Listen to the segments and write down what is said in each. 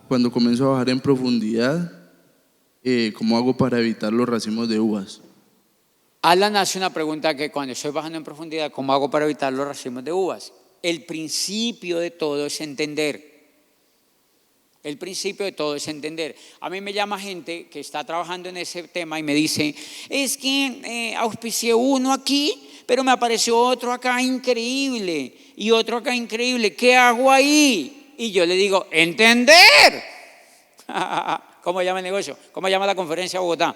Cuando comienzo a bajar en profundidad, ¿cómo hago para evitar los racimos de uvas? Alan hace una pregunta que cuando estoy bajando en profundidad, ¿cómo hago para evitar los racimos de uvas? El principio de todo es entender. El principio de todo es entender. A mí me llama gente que está trabajando en ese tema y me dice, es que auspicié uno aquí, pero me apareció otro acá increíble y otro acá increíble. ¿Qué hago ahí? Y yo le digo, entender. ¿Cómo llama el negocio? ¿Cómo llama la conferencia de Bogotá?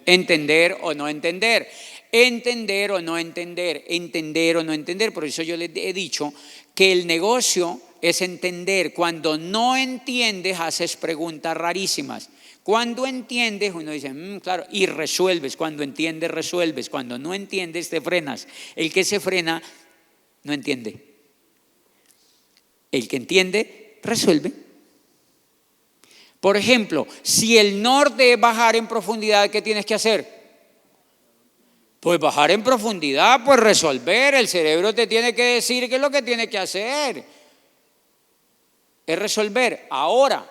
Entender o no entender. Entender o no entender. Entender o no entender. Por eso yo les he dicho que el negocio es entender. Cuando no entiendes, haces preguntas rarísimas. Cuando entiendes, uno dice, claro, y resuelves. Cuando entiendes, resuelves. Cuando no entiendes, te frenas. El que se frena, no entiende. El que entiende, resuelve. Por ejemplo, si el norte es bajar en profundidad, ¿qué tienes que hacer? Pues bajar en profundidad, pues resolver. El cerebro te tiene que decir qué es lo que tiene que hacer. Es resolver. Ahora,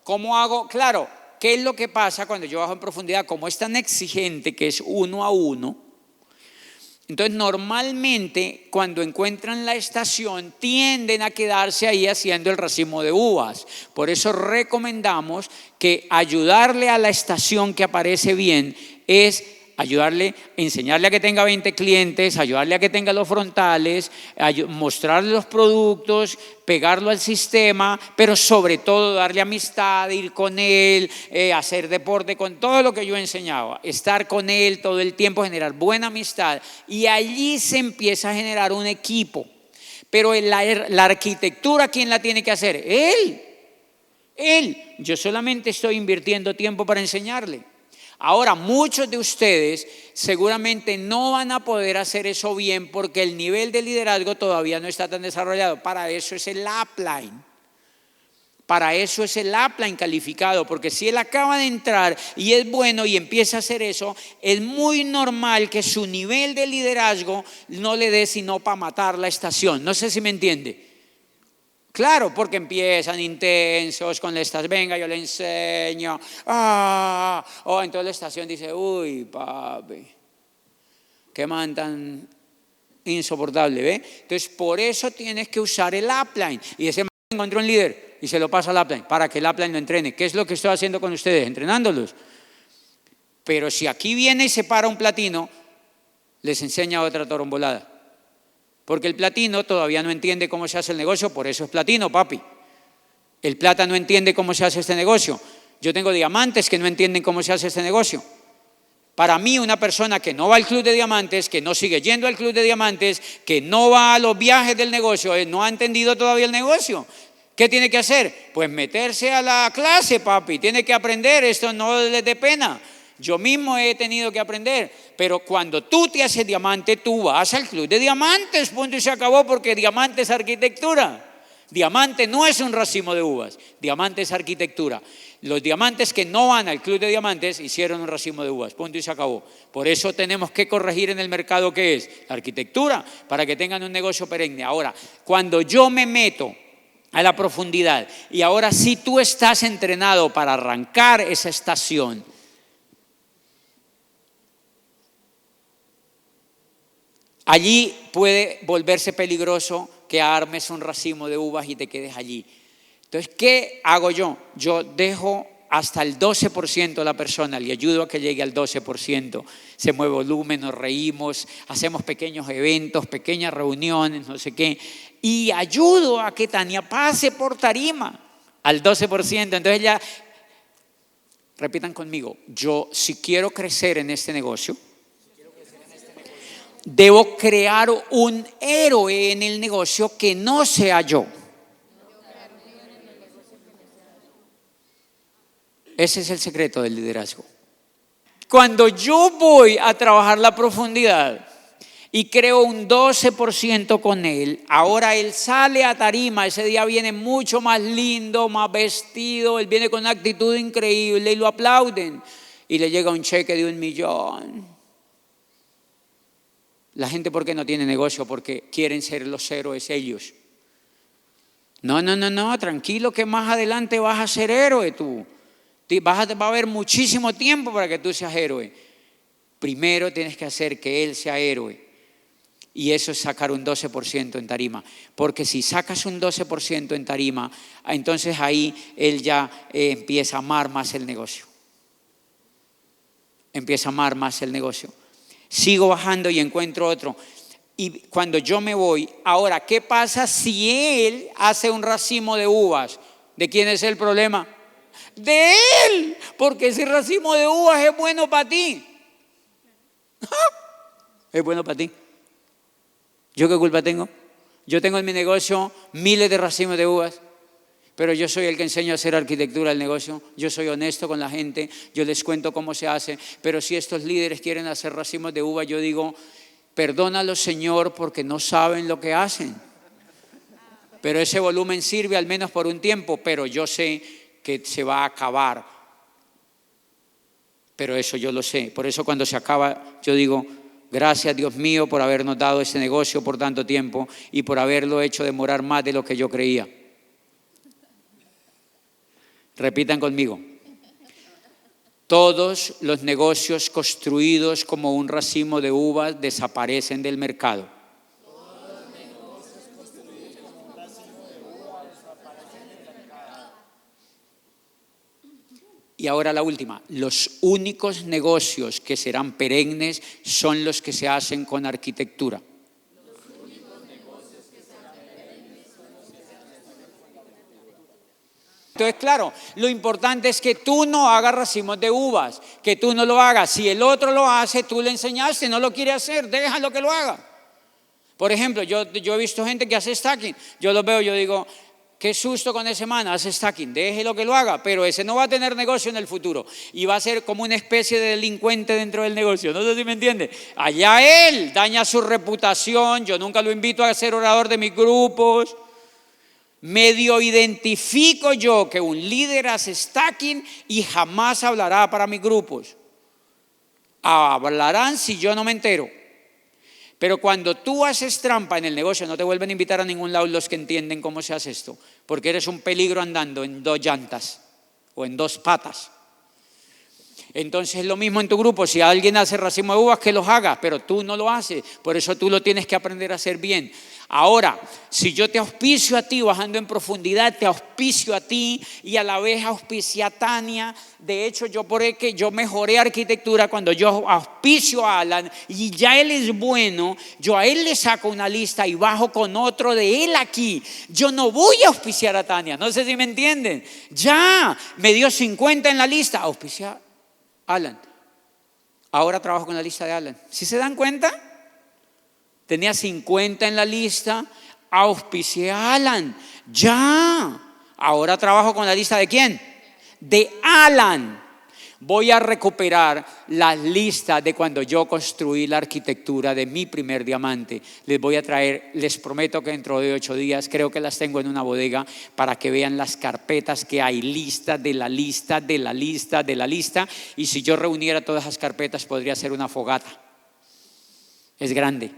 ¿cómo hago? Claro, ¿qué es lo que pasa cuando yo bajo en profundidad? Como es tan exigente que es 1 a 1, entonces normalmente cuando encuentran la estación tienden a quedarse ahí haciendo el racimo de uvas. Por eso recomendamos que ayudarle a la estación que aparece bien es ayudarle, enseñarle a que tenga 20 clientes, ayudarle a que tenga los frontales, mostrarle los productos, pegarlo al sistema, pero sobre todo darle amistad, ir con él, hacer deporte, con todo lo que yo enseñaba, estar con él todo el tiempo, generar buena amistad. Y allí se empieza a generar un equipo. Pero la arquitectura, ¿quién la tiene que hacer? Él. Yo solamente estoy invirtiendo tiempo para enseñarle. Ahora, muchos de ustedes seguramente no van a poder hacer eso bien porque el nivel de liderazgo todavía no está tan desarrollado. Para eso es el upline. Para eso es el upline calificado, porque si él acaba de entrar y es bueno y empieza a hacer eso, es muy normal que su nivel de liderazgo no le dé sino para matar la estación. No sé si me entiende. Claro, porque empiezan intensos con la estación, venga, yo le enseño, entonces la estación dice, uy, papi, qué man tan insoportable, ¿ve? Entonces, por eso tienes que usar el upline, y ese man encontró un líder, y se lo pasa al upline, para que el upline lo entrene. ¿Qué es lo que estoy haciendo con ustedes? Entrenándolos. Pero si aquí viene y se para un platino, les enseña otra torombolada. Porque el platino todavía no entiende cómo se hace el negocio, por eso es platino, papi. El plata no entiende cómo se hace este negocio. Yo tengo diamantes que no entienden cómo se hace este negocio. Para mí, una persona que no va al club de diamantes, que no sigue yendo al club de diamantes, que no va a los viajes del negocio, no ha entendido todavía el negocio. ¿Qué tiene que hacer? Pues meterse a la clase, papi. Tiene que aprender, esto no les dé pena. Yo mismo he tenido que aprender, pero cuando tú te haces diamante, tú vas al club de diamantes, punto y se acabó, porque diamante es arquitectura. Diamante no es un racimo de uvas, diamante es arquitectura. Los diamantes que no van al club de diamantes hicieron un racimo de uvas, punto y se acabó. Por eso tenemos que corregir en el mercado ¿qué es? La arquitectura, para que tengan un negocio perenne. Ahora, cuando yo me meto a la profundidad y ahora sí tú estás entrenado para arrancar esa estación, allí puede volverse peligroso que armes un racimo de uvas y te quedes allí. Entonces, ¿qué hago yo? Yo dejo hasta el 12% a la persona, le ayudo a que llegue al 12%. Se mueve volumen, nos reímos, hacemos pequeños eventos, pequeñas reuniones, no sé qué. Y ayudo a que Tania pase por tarima al 12%. Entonces ya, repitan conmigo, yo si quiero crecer en este negocio, debo crear un héroe en el negocio que no sea yo. Ese es el secreto del liderazgo. Cuando yo voy a trabajar la profundidad y creo un 12% con él, ahora él sale a tarima, ese día viene mucho más lindo, más vestido, él viene con una actitud increíble y lo aplauden y le llega un cheque de 1 millón. La gente, ¿por qué no tiene negocio? Porque quieren ser los héroes ellos. No, tranquilo que más adelante vas a ser héroe tú. Va a haber muchísimo tiempo para que tú seas héroe. Primero tienes que hacer que él sea héroe. Y eso es sacar un 12% en tarima. Porque si sacas un 12% en tarima, entonces ahí él ya empieza a amar más el negocio. Empieza a amar más el negocio. Sigo bajando y encuentro otro. Y cuando yo me voy, ahora, ¿qué pasa si él hace un racimo de uvas? ¿De quién es el problema? De él, porque ese racimo de uvas es bueno para ti. Es bueno para ti. ¿Yo qué culpa tengo? Yo tengo en mi negocio miles de racimos de uvas, pero yo soy el que enseño a hacer arquitectura del negocio. Yo soy honesto con la gente, yo les cuento cómo se hace. Pero si estos líderes quieren hacer racimos de uvas, yo digo, perdónalos, Señor, porque no saben lo que hacen. Pero ese volumen sirve al menos por un tiempo, pero yo sé que se va a acabar. Pero eso yo lo sé. Por eso cuando se acaba, yo digo, gracias Dios mío por habernos dado este negocio por tanto tiempo y por haberlo hecho demorar más de lo que yo creía. Repitan conmigo. Todos los negocios construidos como un racimo de uvas desaparecen del mercado. Y ahora la última, los únicos negocios que serán perennes son los que se hacen con arquitectura. Entonces, claro, lo importante es que tú no hagas racimos de uvas, que tú no lo hagas. Si el otro lo hace, tú le enseñaste, no lo quiere hacer, déjalo que lo haga. Por ejemplo, yo he visto gente que hace stacking, yo los veo, yo digo, qué susto con ese man, hace stacking, déjelo que lo haga, pero ese no va a tener negocio en el futuro y va a ser como una especie de delincuente dentro del negocio, no sé si me entiende. Allá él daña su reputación, yo nunca lo invito a ser orador de mis grupos. Medio identifico yo que un líder hace stacking y jamás hablará para mis grupos. Hablarán si yo no me entero. Pero cuando tú haces trampa en el negocio, no te vuelven a invitar a ningún lado los que entienden cómo se hace esto, porque eres un peligro andando en 2 llantas o en 2 patas. Entonces es lo mismo en tu grupo, si alguien hace racimo de uvas, que los haga, pero tú no lo haces, por eso tú lo tienes que aprender a hacer bien. Ahora, si yo te auspicio a ti bajando en profundidad, te auspicio a ti y a la vez auspicio a Tania. De hecho, yo mejoré arquitectura cuando yo auspicio a Alan y ya él es bueno, yo a él le saco una lista y bajo con otro de él aquí. Yo no voy a auspiciar a Tania, no sé si me entienden. Ya, me dio 50 en la lista, auspicia a Alan. Ahora trabajo con la lista de Alan. ¿Sí se dan cuenta? Tenía 50 en la lista, auspicié a Alan. Ya, ahora trabajo con la lista ¿de quién? De Alan. Voy a recuperar la lista de cuando yo construí la arquitectura de mi primer diamante. Les voy a traer, les prometo que dentro de 8 días, creo que las tengo en una bodega para que vean las carpetas que hay, lista de la lista, de la lista, de la lista. Y si yo reuniera todas esas carpetas podría ser una fogata. Es grande.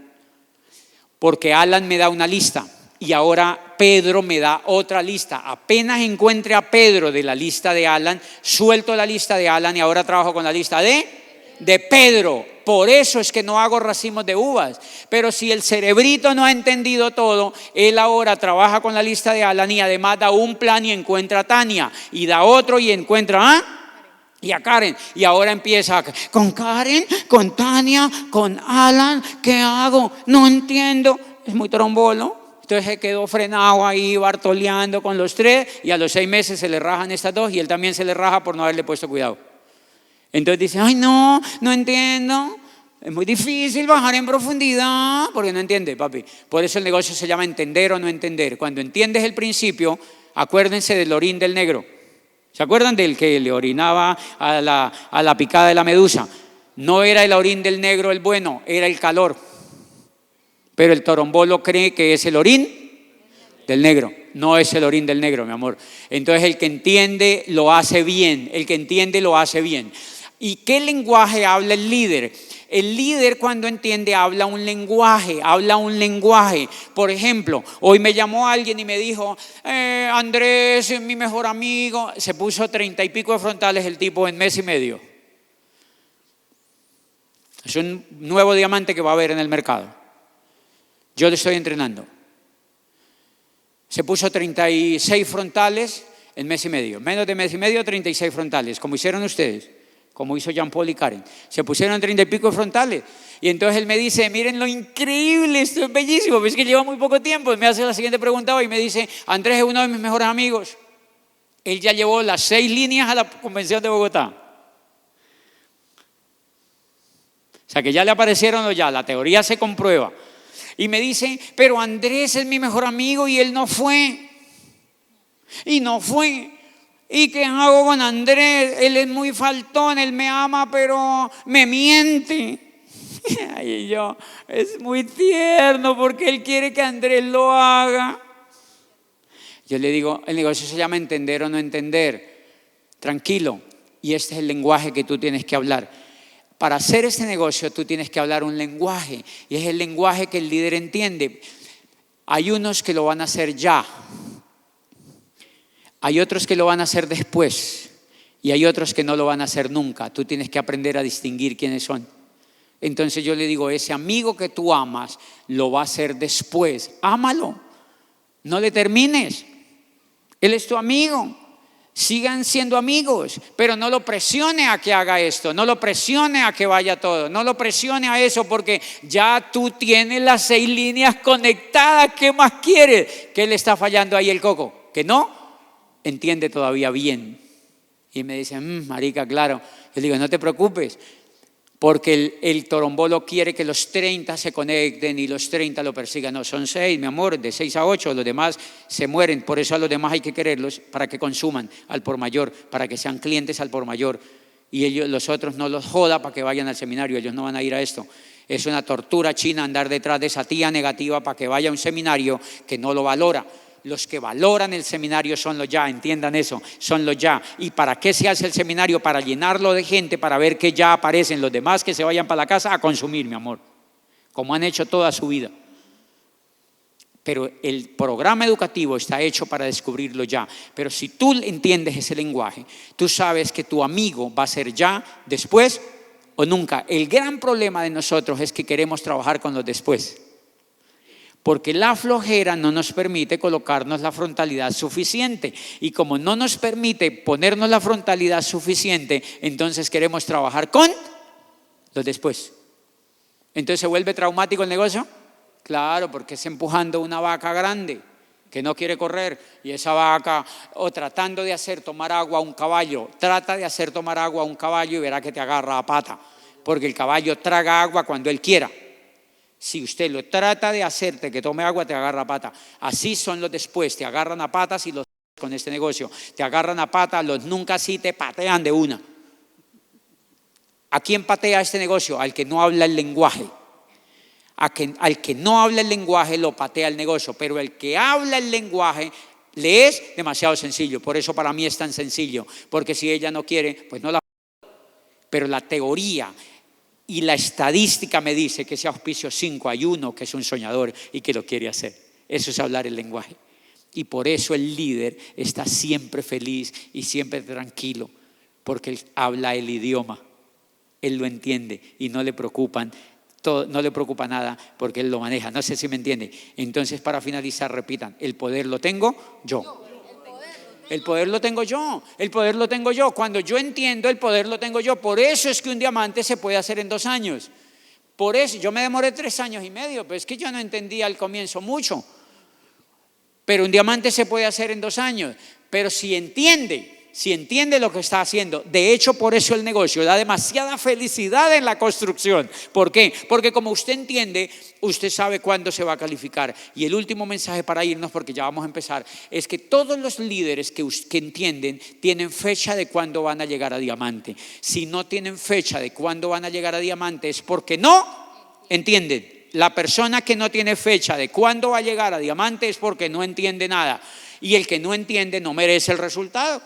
Porque Alan me da una lista y ahora Pedro me da otra lista. Apenas encuentre a Pedro de la lista de Alan, suelto la lista de Alan y ahora trabajo con la lista de Pedro. Por eso es que no hago racimos de uvas. Pero si el cerebrito no ha entendido todo, él ahora trabaja con la lista de Alan y además da un plan y encuentra a Tania. Y da otro y encuentra y a Karen, y ahora empieza con Karen, con Tania, con Alan, ¿qué hago? No entiendo, es muy trombolo. Entonces se quedó frenado ahí, bartoleando con los 3 y a los 6 meses se le rajan estas 2 y él también se le raja por no haberle puesto cuidado. Entonces dice, ay no entiendo, es muy difícil bajar en profundidad, porque no entiende, papi. Por eso el negocio se llama entender o no entender. Cuando entiendes el principio, acuérdense del orín del negro. ¿Se acuerdan del que le orinaba a la picada de la medusa? No era el orín del negro el bueno, era el calor. Pero el torombolo cree que es el orín del negro. No es el orín del negro, mi amor. Entonces el que entiende lo hace bien. El que entiende lo hace bien. ¿Y qué lenguaje habla el líder? El líder cuando entiende habla un lenguaje. Por ejemplo, hoy me llamó alguien y me dijo, Andrés es mi mejor amigo. Se puso 30 y pico de frontales el tipo en mes y medio. Es un nuevo diamante que va a haber en el mercado. Yo le estoy entrenando. Se puso 36 frontales en mes y medio. Menos de mes y medio, 36 frontales, como hicieron ustedes. Como hizo Jean Paul y Karen. Se pusieron 30 y pico de frontales. Y entonces él me dice, miren lo increíble, esto es bellísimo. Pero es que lleva muy poco tiempo. Y me hace la siguiente pregunta hoy. Me dice, Andrés es uno de mis mejores amigos. Él ya llevó las 6 líneas a la convención de Bogotá. O sea que ya le aparecieron o ya. La teoría se comprueba. Y me dice, pero Andrés es mi mejor amigo y él no fue. Y no fue. ¿Y qué hago con Andrés? Él es muy faltón, él me ama, pero me miente. Y yo, es muy tierno porque él quiere que Andrés lo haga. Yo le digo, el negocio se llama entender o no entender. Tranquilo, y este es el lenguaje que tú tienes que hablar. Para hacer este negocio tú tienes que hablar un lenguaje, y es el lenguaje que el líder entiende. Hay unos que lo van a hacer ya. Hay otros que lo van a hacer después y hay otros que no lo van a hacer nunca. Tú tienes que aprender a distinguir quiénes son. Entonces yo le digo, ese amigo que tú amas lo va a hacer después. Ámalo, no le termines. Él es tu amigo. Sigan siendo amigos, pero no lo presione a que haga esto, no lo presione a que vaya todo, no lo presione a eso porque ya tú tienes las 6 líneas conectadas. ¿Qué más quieres? ¿Qué le está fallando ahí el coco? ¿Que no entiende todavía bien? Y me dicen, marica, claro. Yo digo, no te preocupes, porque el torombolo quiere que los 30 se conecten y los 30 lo persigan. No, son 6, mi amor, de 6 a 8, los demás se mueren. Por eso a los demás hay que quererlos para que consuman al por mayor, para que sean clientes al por mayor. Y ellos, los otros no los joda para que vayan al seminario, ellos no van a ir a esto. Es una tortura china andar detrás de esa tía negativa para que vaya a un seminario que no lo valora. Los que valoran el seminario son los ya, entiendan eso, son los ya. ¿Y para qué se hace el seminario? Para llenarlo de gente, para ver que ya aparecen los demás que se vayan para la casa a consumir, mi amor, como han hecho toda su vida. Pero el programa educativo está hecho para descubrirlo ya. Pero si tú entiendes ese lenguaje, tú sabes que tu amigo va a ser ya, después o nunca. El gran problema de nosotros es que queremos trabajar con los después. Porque la flojera no nos permite colocarnos la frontalidad suficiente. Y como no nos permite ponernos la frontalidad suficiente, entonces queremos trabajar con los después. Entonces se vuelve traumático el negocio. Claro, porque es empujando una vaca grande que no quiere correr. Y esa vaca, o tratando de hacer tomar agua a un caballo, trata de hacer tomar agua a un caballo y verá que te agarra a pata. Porque el caballo traga agua cuando él quiera. Si usted lo trata de hacerte que tome agua, te agarra a pata. Así son los después, te agarran a patas y los con este negocio. Te agarran a pata, los nunca sí te patean de una. ¿A quién patea este negocio? Al que no habla el lenguaje. Al que no habla el lenguaje lo patea el negocio, pero el que habla el lenguaje le es demasiado sencillo. Por eso para mí es tan sencillo, porque si ella no quiere, pues no la... Pero la teoría y la estadística me dice que ese auspicio 5 hay uno que es un soñador y que lo quiere hacer. Eso es hablar el lenguaje. Y por eso el líder está siempre feliz y siempre tranquilo, porque él habla el idioma, él lo entiende y no le preocupa nada porque él lo maneja. No sé si me entiende. Entonces, para finalizar, repitan, el poder lo tengo yo. El poder lo tengo yo, el poder lo tengo yo. Cuando yo entiendo, el poder lo tengo yo. Por eso es que un diamante se puede hacer en 2 años. Por eso, yo me demoré 3 años y medio, pero es que yo no entendía al comienzo mucho. Pero un diamante se puede hacer en 2 años. Pero si entiende lo que está haciendo, de hecho por eso el negocio da demasiada felicidad en la construcción. ¿Por qué? Porque como usted entiende, usted sabe cuándo se va a calificar. Y el último mensaje para irnos, porque ya vamos a empezar, es que todos los líderes que entienden tienen fecha de cuándo van a llegar a diamante. Si no tienen fecha de cuándo van a llegar a diamante es porque no entienden. La persona que no tiene fecha de cuándo va a llegar a diamante es porque no entiende nada. Y el que no entiende no merece el resultado.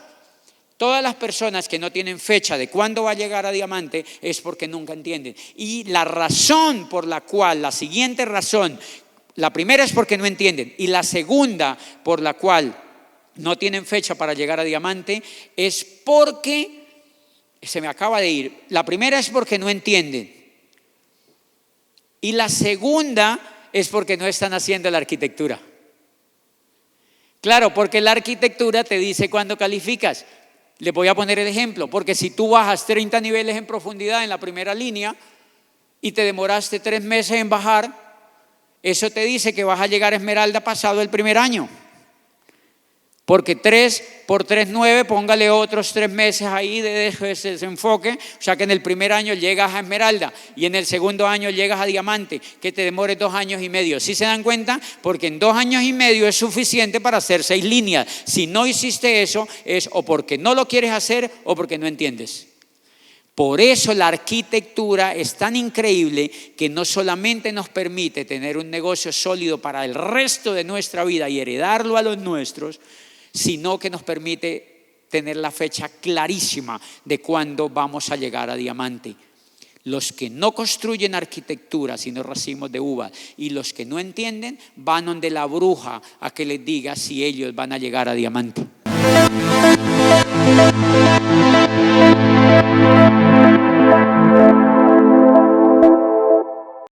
Todas las personas que no tienen fecha de cuándo va a llegar a diamante es porque nunca entienden. Y la razón por la cual, la siguiente razón, la primera es porque no entienden. Y la segunda por la cual no tienen fecha para llegar a diamante es porque, se me acaba de ir, la primera es porque no entienden. Y la segunda es porque no están haciendo la arquitectura. Claro, porque la arquitectura te dice cuándo calificas. Les voy a poner el ejemplo, porque si tú bajas 30 niveles en profundidad en la primera línea y te demoraste 3 meses en bajar, eso te dice que vas a llegar a esmeralda pasado el primer año. Porque 3 por 3, 9, póngale otros 3 meses ahí de ese desenfoque. O sea que en el primer año llegas a esmeralda y en el segundo año llegas a diamante, que te demore 2 años y medio. ¿Sí se dan cuenta? Porque en 2 años y medio es suficiente para hacer 6 líneas. Si no hiciste eso, es o porque no lo quieres hacer o porque no entiendes. Por eso la arquitectura es tan increíble que no solamente nos permite tener un negocio sólido para el resto de nuestra vida y heredarlo a los nuestros, sino que nos permite tener la fecha clarísima de cuándo vamos a llegar a diamante. Los que no construyen arquitectura, sino racimos de uvas, y los que no entienden, van donde la bruja a que les diga si ellos van a llegar a diamante.